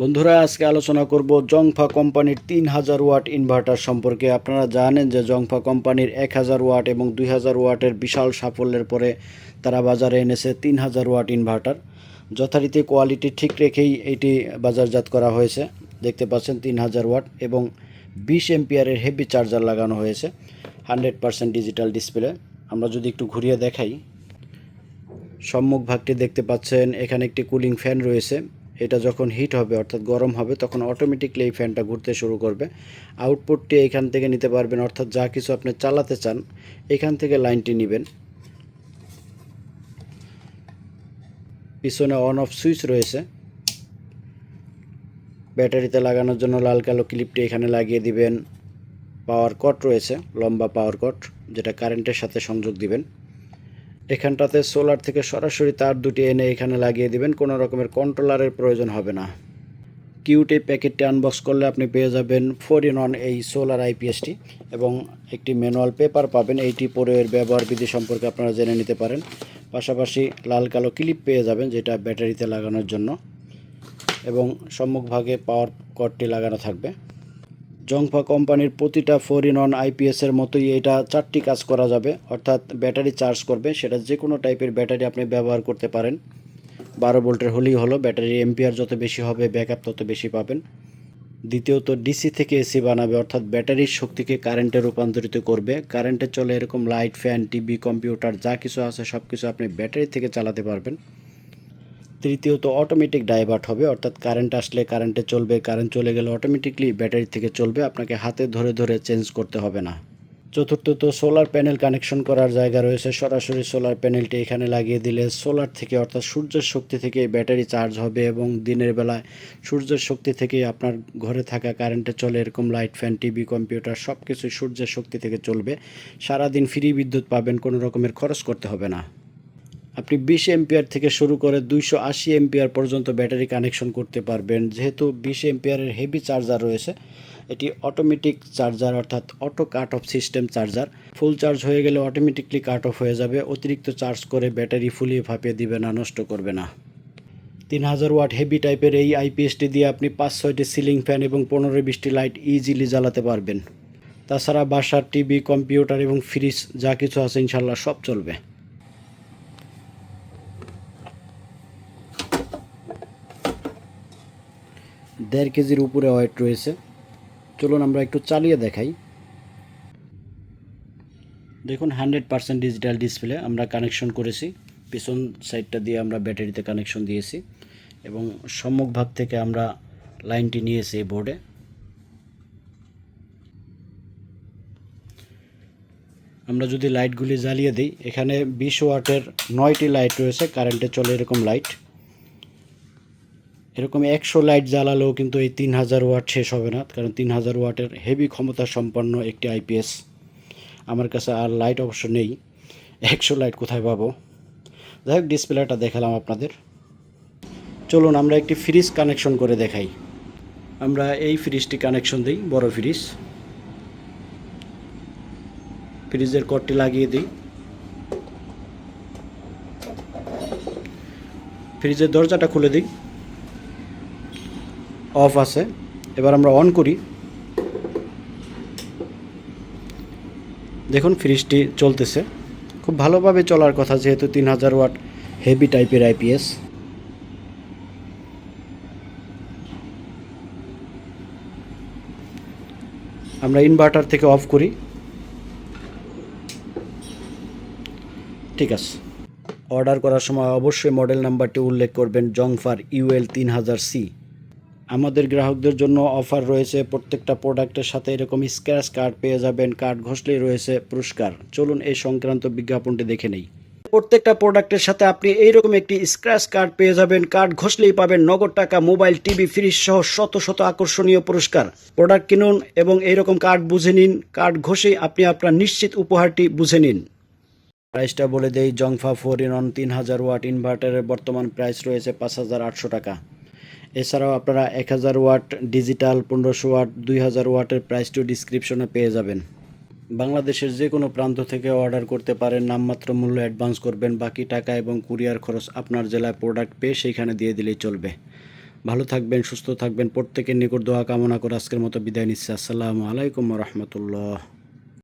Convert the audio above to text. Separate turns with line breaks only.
বন্ধুরা আজকে আলোচনা করব জংফা কোম্পানির 3000 ওয়াট ইনভার্টার সম্পর্কে। আপনারা জানেন যে জংফা কোম্পানির 1000 ওয়াট এবং 2000 ওয়াটের বিশাল সাফল্যের পরে তারা বাজারে এনেছে 3000 ওয়াট ইনভার্টার। যথারীতি কোয়ালিটি ঠিক রেখেই এটি বাজারজাত করা হয়েছে। দেখতে পাচ্ছেন 3000 ওয়াট এবং 20 এম্পিয়ারের হেভি চার্জার লাগানো হয়েছে, 100% ডিজিটাল ডিসপ্লে। আমরা যদি একটু ঘুরিয়ে দেখাই, সম্মুখ ভাগটি দেখতে পাচ্ছেন, এখানে একটি কুলিং ফ্যান রয়েছে। এটা যখন হিট হবে অর্থাৎ গরম হবে তখন অটোমেটিকলি এই ফ্যানটা ঘুরতে শুরু করবে। আউটপুটটি এখান থেকে নিতে পারবেন, অর্থাৎ যা কিছু আপনি চালাতে চান এখান থেকে লাইনটি নেবেন। পিছনে অন অফ সুইচ রয়েছে। ব্যাটারিতে লাগানোর জন্য লাল কালো ক্লিপটি এখানে লাগিয়ে দিবেন। পাওয়ার কট রয়েছে, লম্বা পাওয়ার কট, যেটা কারেন্টের সাথে সংযোগ দিবেন। এখানটাতে সোলার থেকে সরাসরি তার দুটি এনে এখানে লাগিয়ে দিবেন, কোনো রকমের কন্ট্রোলারের প্রয়োজন হবে না। কিউটি প্যাকেটটি আনবক্স করলে আপনি পেয়ে যাবেন 4-in-1 এই সোলার আইপিএসটি এবং একটি ম্যানুয়াল পেপার পাবেন। এইটি পরে এর ব্যবহার বিধি সম্পর্কে আপনারা জেনে নিতে পারেন। পাশাপাশি লাল কালো ক্লিপ পেয়ে যাবেন, যেটা ব্যাটারিতে লাগানোর জন্য, এবং সম্মুখভাগে পাওয়ার কর্ডটি লাগানো থাকবে। জংফা কোম্পানির প্রতিটা 4-in-1 আইপিএসের মতোই এটা 4টি কাজ করা যাবে, অর্থাৎ ব্যাটারি চার্জ করবে। সেটা যে কোনো টাইপের ব্যাটারি আপনি ব্যবহার করতে পারেন। 12 ভোল্টের হলেই হলো। ব্যাটারির এম্পিয়ার যত বেশি হবে ব্যাকআপ তত বেশি পাবেন। দ্বিতীয়ত ডিসি থেকে এসি বানাবে, অর্থাৎ ব্যাটারির শক্তিকে কারেন্টে রূপান্তরিত করবে। কারেন্টে চলে এরকম লাইট, ফ্যান, টিভি, কম্পিউটার যা কিছু আছে সব কিছু আপনি ব্যাটারি থেকে চালাতে পারবেন। তৃতীয়ত অটোমেটিক ডাইভার্ট হবে, অর্থাৎ কারেন্ট আসলে কারেন্টে চলবে, কারেন্ট চলে গেলে অটোমেটিকলি ব্যাটারি থেকে চলবে, আপনাকে হাতে ধরে ধরে চেঞ্জ করতে হবে না। চতুর্থত সোলার প্যানেল কানেকশন করার জায়গা রয়েছে। সরাসরি সোলার প্যানেলটি এখানে লাগিয়ে দিলে সোলার থেকে, অর্থাৎ সূর্যের শক্তি থেকে ব্যাটারি চার্জ হবে এবং দিনের বেলায় সূর্যের শক্তি থেকে আপনার ঘরে থাকা কারেন্টে চলে এরকম লাইট, ফ্যান, টিভি, কম্পিউটার সব কিছুই সূর্যের শক্তি থেকে চলবে। সারাদিন ফ্রি বিদ্যুৎ পাবেন, কোনো রকমের খরচ করতে হবে না। আপনি 20 এম্পিয়ার থেকে শুরু করে 280 এম্পিয়ার পর্যন্ত ব্যাটারি কানেকশন করতে পারবেন। যেহেতু 20 এম্পিয়ারের হেভি চার্জার রয়েছে, এটি অটোমেটিক চার্জার, অর্থাৎ auto cut off system charger. Full charge হয়ে গেলে অটোমেটিকলি কাট অফ হয়ে যাবে। অতিরিক্ত চার্জ করে ব্যাটারি ফুলিয়ে ফাঁপিয়ে দিবে না, নষ্ট করবে না। 3000 ওয়াট হেভি টাইপের এই আইপিএসটি দিয়ে আপনি 5-6টি সিলিং ফ্যান এবং 15-20টি লাইট ইজিলি জ্বালাতে পারবেন। তাছাড়া বাসার টিভি, কম্পিউটার এবং ফ্রিজ যা কিছু আছে ইনশাল্লাহ সব চলবে। 1.5 কেজির উপরে ওয়েট রয়েছে। চলুন আমরা একটু চালিয়ে দেখাই। দেখুন 100% ডিজিটাল ডিসপ্লে আমরা কানেকশন করেছি। পিছন সাইডটা দিয়ে আমরা ব্যাটারিতে কানেকশন দিয়েছি এবং সম্মুখ ভাগ থেকে আমরা লাইনটি নিয়েছি এই বোর্ডে। আমরা যদি লাইটগুলি জ্বালিয়ে দিই, এখানে 20 ওয়াটের 9টি লাইট রয়েছে, কারেন্টে চলে এরকম লাইট। এরকম 100 লাইট জ্বালালেও কিন্তু এই 3000 ওয়াট শেষ হবে না, কারণ 3000 ওয়াটের হেভি ক্ষমতা সম্পন্ন একটি আইপিএস। আমার কাছে আর লাইট অবশ্য নেই, 100 লাইট কোথায় পাবো। যাই হোক, ডিসপ্লেটা দেখালাম আপনাদের। চলুন আমরা একটি ফ্রিজ কানেকশন করে দেখাই। আমরা এই ফ্রিজটি কানেকশন দিই, বড় ফ্রিজ। ফ্রিজের কর্ডটি লাগিয়ে দিই। ফ্রিজের দরজাটা খুলে দিই, অফ আছে। এবার আমরা অন করি। দেখুন ফ্রিজটি চলতেছে, খুব ভালোভাবে চলার কথা, যেহেতু 3000 ওয়াট হেভি টাইপের আইপিএস। আমরা ইনভার্টার থেকে অফ করি। ঠিক আছে। অর্ডার করার সময় অবশ্যই মডেল নাম্বারটি উল্লেখ করবেন, জংফার UL3000C। আমাদের গ্রাহকদের জন্য অফার রয়েছে, প্রত্যেকটা প্রোডাক্টের সাথে এরকম স্ক্র্যাচ কার্ড পেয়ে যাবেন, কার্ড ঘষলেই রয়েছে পুরস্কার। চলুন এই সংক্রান্ত বিজ্ঞাপনটি দেখে নেই। প্রত্যেকটা প্রোডাক্টের সাথে আপনি এইরকম একটি স্ক্র্যাচ কার্ড পেয়ে যাবেন, কার্ড ঘষলেই পাবেন নগদ টাকা, মোবাইল, টিভি, ফ্রিজ সহ শত শত আকর্ষণীয় পুরস্কার। প্রোডাক্ট কিনুন এবং এইরকম কার্ড বুঝে নিন, কার্ড ঘষেই আপনি আপনার নিশ্চিত উপহারটি বুঝে নিন। প্রাইসটা বলে দেই, জংফা 4-in-1 3000 ওয়াট ইনভার্টারের বর্তমান প্রাইস রয়েছে 5800 টাকা। এছাড়াও আপনারা 1000 ওয়াট ডিজিটাল, 1500 ওয়াট, 2000 ওয়াটের প্রাইসটিও ডিসক্রিপশনে পেয়ে যাবেন। বাংলাদেশের যে কোনো প্রান্ত থেকে অর্ডার করতে পারেন। নামমাত্র মূল্য অ্যাডভান্স করবেন, বাকি টাকা এবং কুরিয়ার খরচ আপনার জেলায় প্রোডাক্ট পেয়ে সেইখানে দিয়ে দিলেই চলবে। ভালো থাকবেন, সুস্থ থাকবেন, প্রত্যেকের নিকট দোয়া কামনা করে আজকের মতো বিদায় নিচ্ছি। আসসালামু আলাইকুম রহমতুল্লাহ।